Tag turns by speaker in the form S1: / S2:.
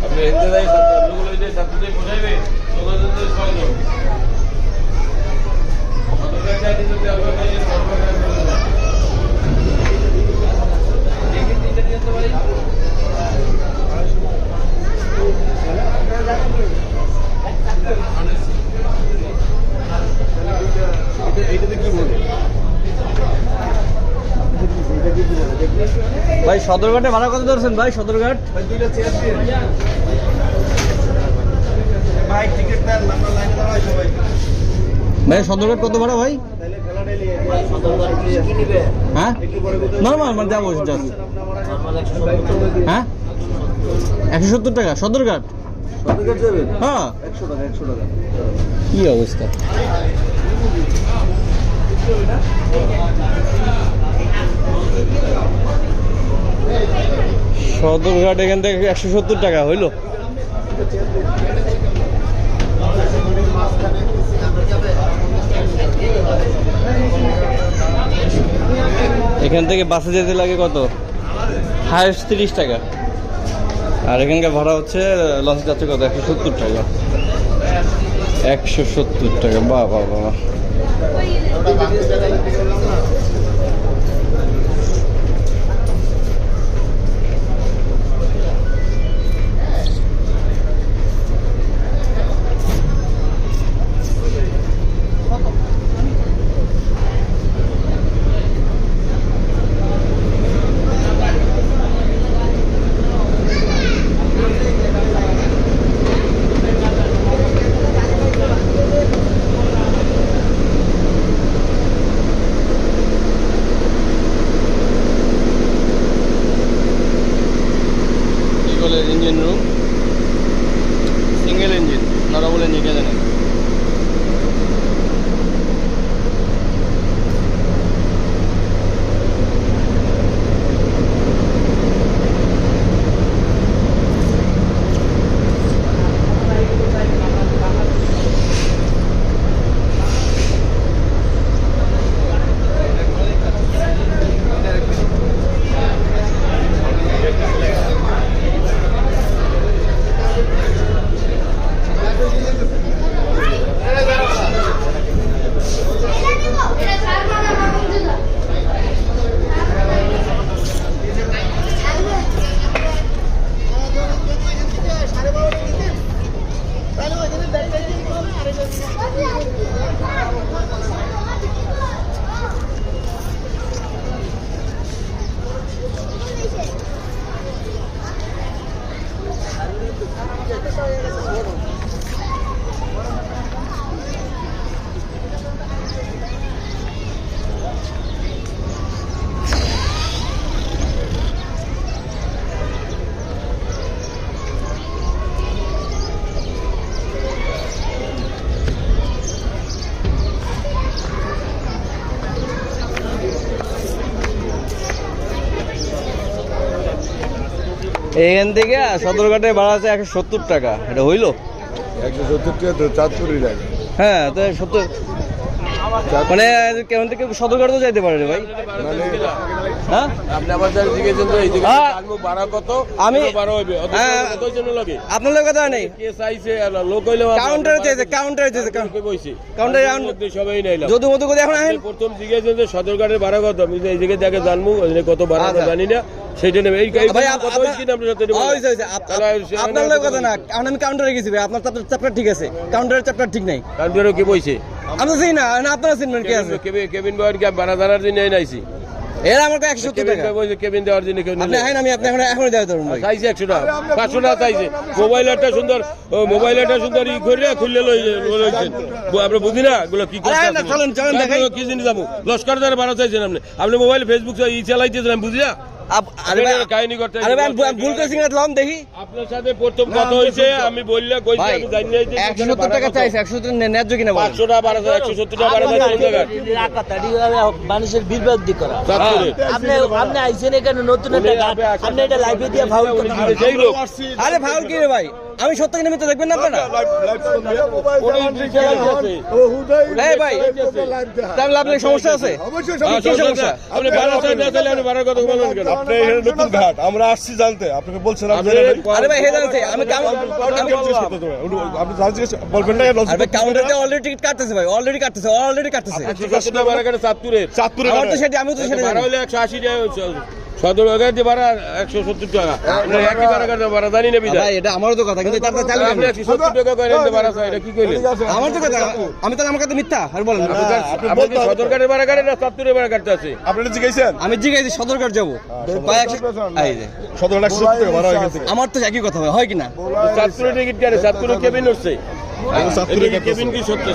S1: আপনি হিন্দু যাই ছাত্রদের বোঝাইবে
S2: ভাই সদরঘাটে ভাড়া কত ধরছেন ভাই? সদরঘাট ভাই সদরঘাট কত ভাড়া ভাই? হ্যাঁ নর্মাল মানে যাবো জাস্ট। হ্যাঁ 170 টাকা সদরঘাট? হ্যাঁ 100 টাকা। কি অবস্থা? সদরঘাট এখান থেকে 170 টাকা হইলো। এখান থেকে বাসে যেতে লাগে কত? হাইস্ট 30 টাকা। আর এখানকার ভাড়া হচ্ছে লঞ্চ যাচ্ছে কত? 170 টাকা। 170 টাকা। বাহ বাহ বাহ। ইঞ্জিন রুম সিঙ্গেল ইঞ্জিন না ডবল ইঞ্জিন কে জানেন? এখান থেকে সদরঘাটে ভাড়া আছে 170 টাকা। এটা হইলো
S3: 170 টাকা তো চাঁদপুরি লাগে।
S2: হ্যাঁ তো 70 মানে কেমন থেকে সদরঘাট তো যাইতে পারে রে ভাই। হ্যাঁ
S1: আপনি আমার যারা জিজ্ঞেসেন তো এই যে ভাড়া কত?
S2: আমি
S1: ভাড়া হইবে কত জন লাগে?
S2: আপনার লোক কথা নেই।
S1: কে চাইছে লোক হইলে
S2: কাউন্টারে চাইছে কাউন্টারে
S1: বইছি
S2: কাউন্টারে
S1: মধ্যে সবাই নাইলাম।
S2: যদু মতো করে এখন আহেন।
S1: প্রথম জিজ্ঞেসেন যে সদরঘাটের ভাড়া কত? আমি এই জায়গায় দেখে জানবো কত ভাড়া আমরা জানি না সেইটা নেবে। এই
S2: ভাই
S1: কত হইছে না আপনার সাথে
S2: আপনার লোক কথা না। কারণ আমি কাউন্টারে গেছি ভাই। আপনার চ্যাপ্টার ঠিক আছে, কাউন্টারের চ্যাপ্টার ঠিক নাই।
S1: কাউন্টারও কি বইছে?
S2: আপনি চিনি না, আপনারা চিনবেন কে আছে?
S1: কেবিন বয়ের কি ভাড়া জানার জন্য নাইছি?
S2: এর আমার 170 টাকা
S1: বইছে কেবিন দেওয়ার জন্য কেউ
S2: আপনি আহেন। আমি আপনি এখনই দেওয়া ধরুন ভাই।
S1: চাইছে 100 টাকা 500 টাকা চাইছে। মোবাইলটা সুন্দর ই করে খুললে লইছেন। আমরা বুঝি না এগুলো কি করতে আছে।
S2: চলেন চলেন দেখাই
S1: কি জিনিস যাবো লস্কর দ্বারা ভাড়া চাইছেন আপনি মোবাইল ফেসবুক ই চালাইতেছেন আমি বুঝি না।
S2: আরে ভাই
S1: কাহিনী করতে
S2: আরে ভাই ভুল করেছি না লম দেখি।
S1: আপনার সাথে প্রথম কথা হইছে আমি বললে কইছি আমি জানি না যে
S2: 170 টাকা চাইছে। 170 ন্যায্য কিনা বলেন?
S1: 500 টাকা ভাড়া 170 টাকা ভাড়া চাইছে কোন জায়গায়?
S4: মানুষের বিভ্রান্তি করা। আপনি আইছেন এখানে নতুন একটা গান, আপনি এটা লাইভে দিয়ে ফাউল করতে।
S1: সেই লোক
S2: আরে ফাউল কি রে ভাই? আমি সত্য কিনা মিথ্যা দেখবেন না আপনারা?
S1: ওটা ইন্টারেস্ট আছে।
S2: এই ভাই, তাহলে আপনার সমস্যা আছে? কি সমস্যা?
S1: আপনি ভাড়া চাই না চাইলে আপনি ভাড়ার কথা বলেন কেন?
S3: আপনি এখানে নতুন ঘাট, আমরা আসছি জানতে, আপনাকে বলছেন
S1: আপনি
S2: আরে ভাই, হে জানছে আমি
S3: আপনি জানতে বলবেন না
S2: আরে কাউন্টারে অলরেডি টিকিট কাটতেছে ভাই, অলরেডি কাটতেছে।
S1: 170 টাকা ভাড়া কাটে চাঁদপুরের।
S2: আমার তো সেটা, আমি তো সেটা
S1: ভাড়া
S2: জানি।
S1: হলে 180 টাকা, সদর বাজার দিয়ে ভাড়া 170 টাকা। আমরা একই ভাড়া কাটে ভাড়া জানি না বিধায়।
S2: ভাই এটা আমারও তো কথা, কিন্তু তার চালু
S1: আপনি 170 টাকা করে এনে ভাড়া চাই, এটা কি কইলেন?
S2: আমার তো কথা, আমি তো আমার কথা মিথ্যা আর বলেন না।
S1: আপনি কি সদরঘাটের ভাড়া কাটেন না চাঁদপুরের ভাড়া কাটতে আছে?
S3: আপনারা জিজ্ঞাসেন
S2: আমি জিজ্ঞাসি সদরঘাট যাবো, এই যে
S3: 1770 টাকা ভাড়া হয়ে গেছে।
S2: আমার তো একই কথা হয় কিনা?
S1: চাঁদপুরের টিকিট কাটে, চাঁদপুরের কেবিন হচ্ছে।
S3: চাঁদপুরের
S1: কেবিন কি সত্য?